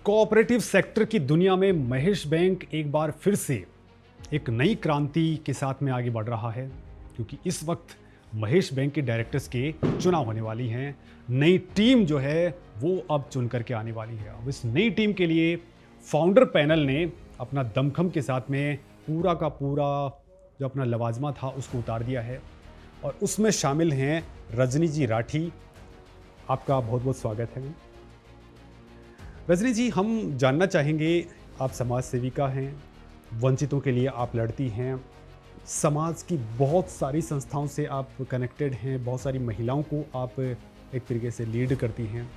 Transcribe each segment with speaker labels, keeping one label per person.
Speaker 1: Cooperative sector की दुनिया में महेश बैंक एक बार फिर से एक नई क्रांति के साथ में आगे बढ़ रहा है, क्योंकि इस वक्त महेश बैंक के डायरेक्टर्स के चुनाव होने वाली हैं। नई टीम जो है वो अब चुन करके आने वाली है। अब इस नई टीम के लिए फाउंडर पैनल ने अपना दमखम के साथ में पूरा का पूरा जो अपना लवाजमा था उसको उतार दिया है, और उसमें शामिल हैं रजनी जी राठी। आपका बहुत बहुत स्वागत है। रजनी जी, हम जानना चाहेंगे, आप समाज सेविका हैं, वंचितों के लिए आप लड़ती हैं, समाज की बहुत सारी संस्थाओं से आप कनेक्टेड हैं, बहुत सारी महिलाओं को आप एक तरीके से लीड करती हैं।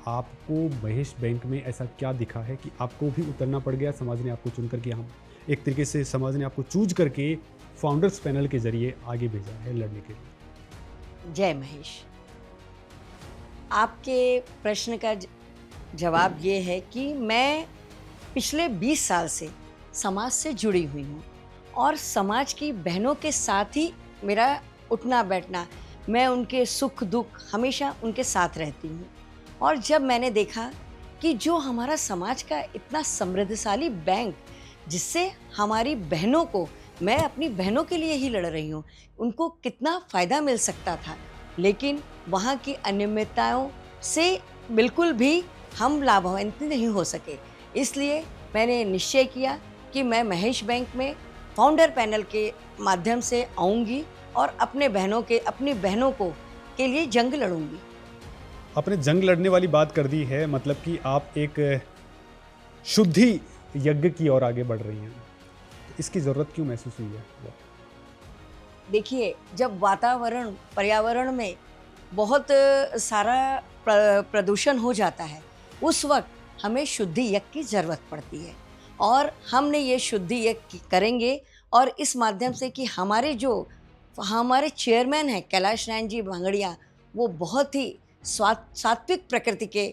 Speaker 1: आपको महेश बैंक में ऐसा क्या दिखा है कि आपको भी उतरना पड़ गया, समाज ने आपको चुन करके, हम एक तरीके से समाज ने आपको चूज करके फाउंडर्स पैनल के जरिए आगे भेजा है लड़ने के लिए?
Speaker 2: जय महेश। आपके प्रश्न का जवाब ये है कि मैं पिछले 20 साल से समाज से जुड़ी हुई हूँ और समाज की बहनों के साथ ही मेरा उठना बैठना, मैं उनके सुख दुख हमेशा उनके साथ रहती हूँ। और जब मैंने देखा कि जो हमारा समाज का इतना समृद्धशाली बैंक, जिससे हमारी बहनों को, मैं अपनी बहनों के लिए ही लड़ रही हूँ, उनको कितना फ़ायदा मिल सकता था, लेकिन वहाँ की अनियमितताओं से बिल्कुल भी हम लाभान्वित नहीं हो सके। इसलिए मैंने निश्चय किया कि मैं महेश बैंक में फाउंडर पैनल के माध्यम से आऊँगी और अपनी बहनों को के लिए जंग लड़ूंगी।
Speaker 1: आपने जंग लड़ने वाली बात कर दी है, मतलब कि आप एक शुद्धि यज्ञ की ओर आगे बढ़ रही हैं। इसकी ज़रूरत क्यों महसूस हुई है?
Speaker 2: देखिए, जब पर्यावरण में बहुत सारा प्रदूषण हो जाता है, उस वक्त हमें शुद्धि यज्ञ की ज़रूरत पड़ती है, और हमने ये शुद्धि यज्ञ करेंगे। और इस माध्यम से कि हमारे चेयरमैन हैं कैलाश नारायण जी भांगड़िया, वो बहुत ही सात्विक प्रकृति के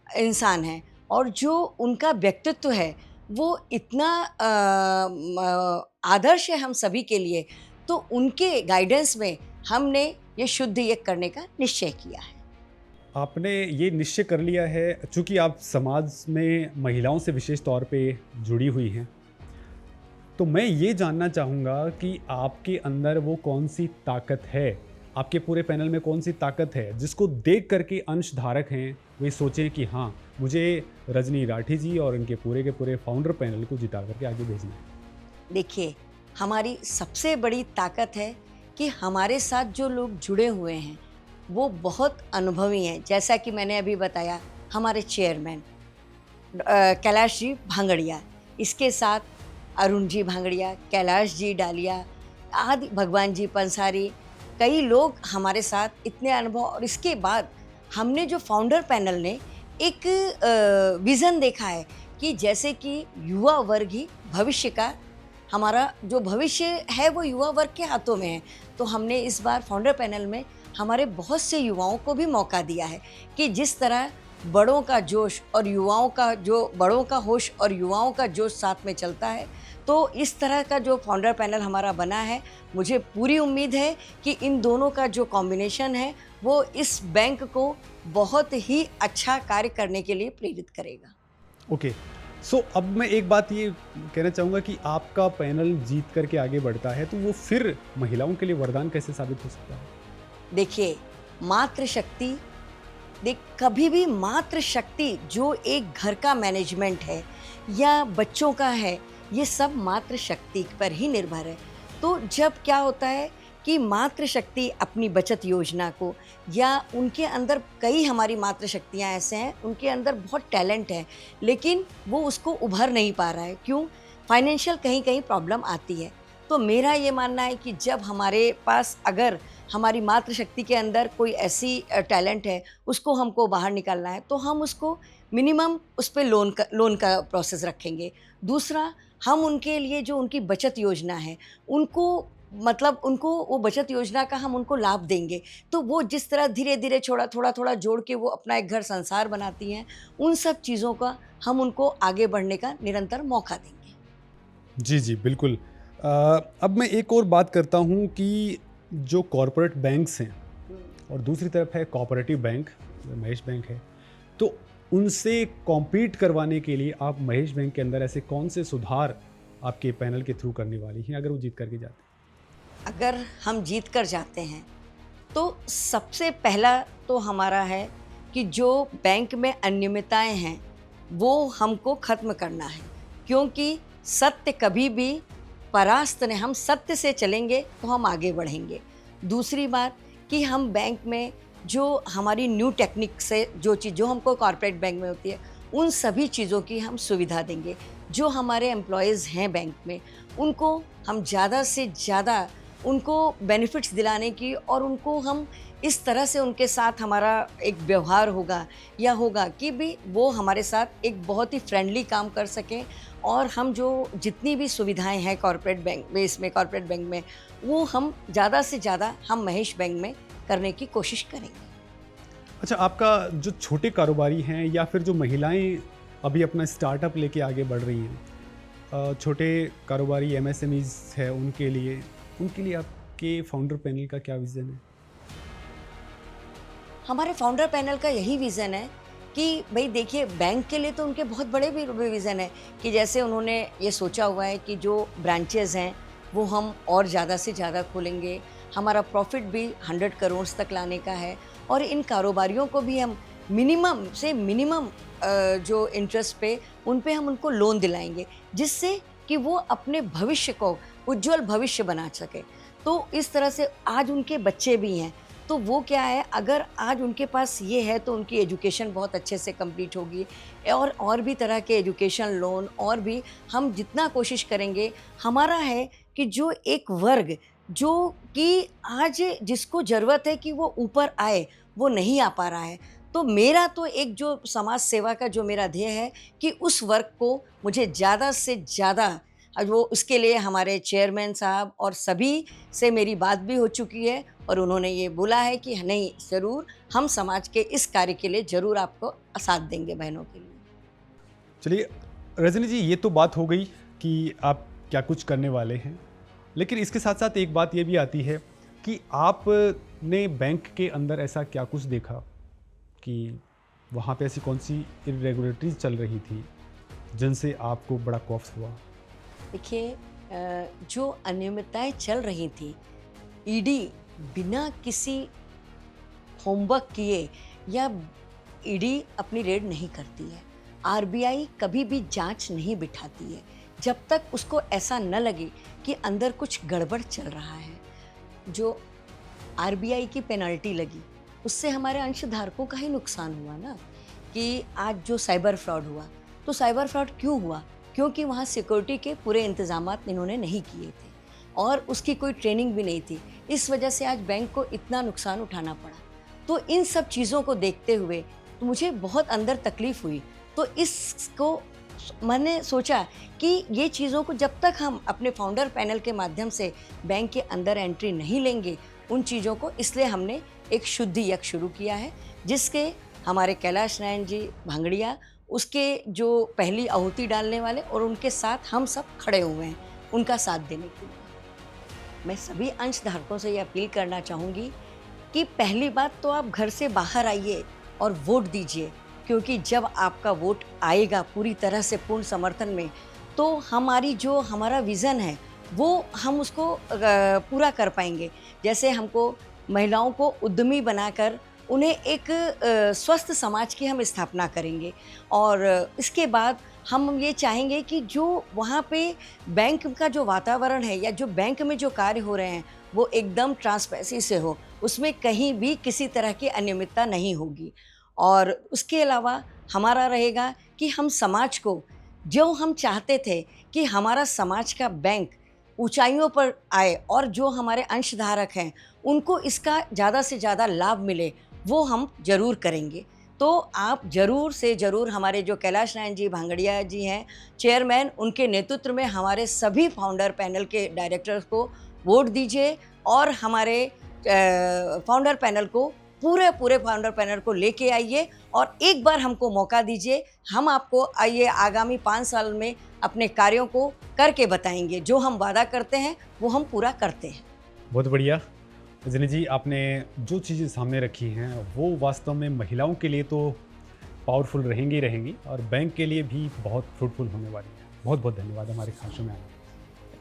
Speaker 2: इंसान हैं, और जो उनका व्यक्तित्व है वो इतना आदर्श है हम सभी के लिए। तो उनके गाइडेंस में हमने ये शुद्ध यज्ञ करने का निश्चय किया है।
Speaker 1: आपने ये निश्चय कर लिया है, चूँकि आप समाज में महिलाओं से विशेष तौर पे जुड़ी हुई हैं, तो मैं ये जानना चाहूँगा कि आपके अंदर वो कौन सी ताकत है, आपके पूरे पैनल में कौन सी ताकत है जिसको देख करके अंशधारक हैं वे सोचें कि हाँ, मुझे रजनी राठी जी और इनके पूरे के पूरे फाउंडर पैनल को जिता करके आगे भेजना है।
Speaker 2: देखिए, हमारी सबसे बड़ी ताकत है कि हमारे साथ जो लोग जुड़े हुए हैं वो बहुत अनुभवी हैं। जैसा कि मैंने अभी बताया, हमारे चेयरमैन कैलाश जी भांगड़िया, इसके साथ अरुण जी भांगड़िया, कैलाश जी डालिया आदि, भगवान जी पंसारी, कई लोग हमारे साथ इतने अनुभव। और इसके बाद हमने जो फाउंडर पैनल ने एक विज़न देखा है कि जैसे कि युवा वर्ग ही भविष्य का, हमारा जो भविष्य है वो युवा वर्ग के हाथों में है। तो हमने इस बार फाउंडर पैनल में हमारे बहुत से युवाओं को भी मौका दिया है कि जिस तरह बड़ों का जोश और युवाओं का, जो बड़ों का होश और युवाओं का जोश साथ में चलता है, तो इस तरह का जो फाउंडर पैनल हमारा बना है, मुझे पूरी उम्मीद है कि इन दोनों का जो कॉम्बिनेशन है वो इस बैंक को बहुत ही अच्छा कार्य करने के लिए प्रेरित करेगा।
Speaker 1: ओके, सो अब मैं एक बात ये कहना चाहूँगा कि आपका पैनल जीत करके आगे बढ़ता है तो वो फिर महिलाओं के लिए वरदान कैसे साबित हो सकता है?
Speaker 2: देखिए, मातृशक्ति, कभी भी मातृशक्ति जो एक घर का मैनेजमेंट है या बच्चों का है, ये सब मातृशक्ति पर ही निर्भर है। तो जब क्या होता है कि मातृशक्ति अपनी बचत योजना को, या उनके अंदर, कई हमारी मातृशक्तियाँ ऐसे हैं उनके अंदर बहुत टैलेंट है, लेकिन वो उसको उभर नहीं पा रहा है। क्यों? फाइनेंशियल कहीं कहीं प्रॉब्लम आती है। तो मेरा ये मानना है कि जब हमारे पास, अगर हमारी मातृशक्ति के अंदर कोई ऐसी टैलेंट है, उसको हमको बाहर निकालना है, तो हम उसको मिनिमम उस पे लोन का प्रोसेस रखेंगे। दूसरा, हम उनके लिए जो उनकी बचत योजना है, उनको वो बचत योजना का हम उनको लाभ देंगे। तो वो जिस तरह धीरे धीरे थोड़ा जोड़ के वो अपना एक घर संसार बनाती हैं, उन सब चीज़ों का हम उनको आगे बढ़ने का निरंतर मौका देंगे।
Speaker 1: जी जी, बिल्कुल। अब मैं एक और बात करता हूँ कि जो कॉरपोरेट बैंक्स हैं और दूसरी तरफ है कोऑपरेटिव बैंक, महेश बैंक है, तो उनसे कॉम्पीट करवाने के लिए आप महेश बैंक के अंदर ऐसे कौन से सुधार आपके पैनल के थ्रू करने वाली हैं अगर वो जीत करके जाते हैं?
Speaker 2: अगर हम जीत कर जाते हैं तो सबसे पहला तो हमारा है कि जो बैंक में अनियमितताएं हैं वो हमको ख़त्म करना है, क्योंकि सत्य कभी भी परास्त नहीं, हम सत्य से चलेंगे तो हम आगे बढ़ेंगे। दूसरी बात कि हम बैंक में जो हमारी न्यू टेक्निक से जो चीज़ जो हमको कॉर्पोरेट बैंक में होती है उन सभी चीज़ों की हम सुविधा देंगे। जो हमारे एम्प्लॉयज़ हैं बैंक में उनको हम ज़्यादा से ज़्यादा उनको बेनिफिट्स दिलाने की, और उनको हम इस तरह से उनके साथ हमारा एक व्यवहार होगा कि भी वो हमारे साथ एक बहुत ही फ्रेंडली काम कर सकें, और हम जो जितनी भी सुविधाएं हैं कॉर्पोरेट बैंक में वो हम ज़्यादा से ज़्यादा हम महेश बैंक में करने की कोशिश करेंगे।
Speaker 1: अच्छा, आपका जो छोटे कारोबारी हैं या फिर जो महिलाएं अभी अपना स्टार्टअप लेके आगे बढ़ रही हैं, छोटे कारोबारी एमएसएमईज है, उनके लिए आपके फाउंडर पैनल का क्या विज़न है?
Speaker 2: हमारे फाउंडर पैनल का यही विज़न है कि भाई देखिए, बैंक के लिए तो उनके बहुत बड़े भी विज़न है कि जैसे उन्होंने ये सोचा हुआ है कि जो ब्रांचेज़ हैं वो हम और ज़्यादा से ज़्यादा खोलेंगे, हमारा प्रॉफिट भी 100 करोड़ तक लाने का है, और इन कारोबारियों को भी हम मिनिमम से मिनिमम जो इंटरेस्ट पे उन पे हम उनको लोन दिलाएंगे, जिससे कि वो अपने भविष्य को उज्जवल भविष्य बना सके। तो इस तरह से आज उनके बच्चे भी हैं, तो वो क्या है, अगर आज उनके पास ये है तो उनकी एजुकेशन बहुत अच्छे से कंप्लीट होगी, और भी तरह के एजुकेशन लोन, और भी हम जितना कोशिश करेंगे। हमारा है कि जो एक वर्ग जो कि आज जिसको ज़रूरत है कि वो ऊपर आए, वो नहीं आ पा रहा है, तो मेरा तो एक जो समाज सेवा का जो मेरा ध्येय है कि उस वर्ग को मुझे ज़्यादा से ज़्यादा, वो उसके लिए हमारे चेयरमैन साहब और सभी से मेरी बात भी हो चुकी है, और उन्होंने ये बोला है कि नहीं, ज़रूर हम समाज के इस कार्य के लिए ज़रूर आपको साथ देंगे बहनों के लिए।
Speaker 1: चलिए रजनी जी, ये तो बात हो गई कि आप क्या कुछ करने वाले हैं, लेकिन इसके साथ साथ एक बात ये भी आती है कि आपने बैंक के अंदर ऐसा क्या कुछ देखा कि वहाँ पे ऐसी कौन सी इरेगुलरिटीज़ चल रही थी जिनसे आपको बड़ा खौफ हुआ?
Speaker 2: देखिए, जो अनियमितताएं चल रही थी, ईडी बिना किसी होमवर्क किए या ईडी अपनी रेड नहीं करती है, आरबीआई कभी भी जांच नहीं बिठाती है जब तक उसको ऐसा न लगे कि अंदर कुछ गड़बड़ चल रहा है। जो आरबीआई की पेनल्टी लगी उससे हमारे अंशधारकों का ही नुकसान हुआ ना, कि आज जो साइबर फ्रॉड हुआ, तो साइबर फ्रॉड क्यों हुआ? क्योंकि वहाँ सिक्योरिटी के पूरे इंतजामात इन्होंने नहीं किए थे और उसकी कोई ट्रेनिंग भी नहीं थी। इस वजह से आज बैंक को इतना नुकसान उठाना पड़ा। तो इन सब चीज़ों को देखते हुए तो मुझे बहुत अंदर तकलीफ़ हुई। तो इसको मैंने सोचा कि ये चीज़ों को जब तक हम अपने फाउंडर पैनल के माध्यम से बैंक के अंदर एंट्री नहीं लेंगे उन चीज़ों को, इसलिए हमने एक शुद्धि यज्ञ शुरू किया है, जिसके हमारे कैलाश नारायण जी भांगड़िया उसके जो पहली आहुति डालने वाले और उनके साथ हम सब खड़े हुए हैं उनका साथ देने के लिए। मैं सभी अंशधारकों से ये अपील करना चाहूँगी कि पहली बात तो आप घर से बाहर आइए और वोट दीजिए, क्योंकि जब आपका वोट आएगा पूरी तरह से पूर्ण समर्थन में, तो हमारा विज़न है वो हम उसको पूरा कर पाएंगे। जैसे हमको महिलाओं को उद्यमी बनाकर उन्हें एक स्वस्थ समाज की हम स्थापना करेंगे, और इसके बाद हम ये चाहेंगे कि जो वहाँ पे बैंक का जो वातावरण है या जो बैंक में जो कार्य हो रहे हैं वो एकदम ट्रांसपेरेंसी से हो, उसमें कहीं भी किसी तरह की अनियमितता नहीं होगी। और उसके अलावा हमारा रहेगा कि हम समाज को, जो हम चाहते थे कि हमारा समाज का बैंक ऊंचाइयों पर आए और जो हमारे अंशधारक हैं उनको इसका ज़्यादा से ज़्यादा लाभ मिले, वो हम ज़रूर करेंगे। तो आप ज़रूर से ज़रूर हमारे जो कैलाश नारायण जी भांगड़िया जी हैं चेयरमैन, उनके नेतृत्व में हमारे सभी फाउंडर पैनल के डायरेक्टर्स को वोट दीजिए और हमारे फाउंडर पैनल को पूरे फाउंडर पैनल को लेके आइए और एक बार हमको मौका दीजिए। हम आपको आइए आगामी 5 साल में अपने कार्यों को करके बताएंगे। जो हम वादा करते हैं वो हम पूरा करते हैं।
Speaker 1: बहुत बढ़िया रजनी जी, आपने जो चीज़ें सामने रखी हैं वो वास्तव में महिलाओं के लिए तो पावरफुल रहेंगी ही रहेंगी और बैंक के लिए भी बहुत फ्रूटफुल होने वाली है। बहुत बहुत धन्यवाद हमारे खासों में आने के लिए।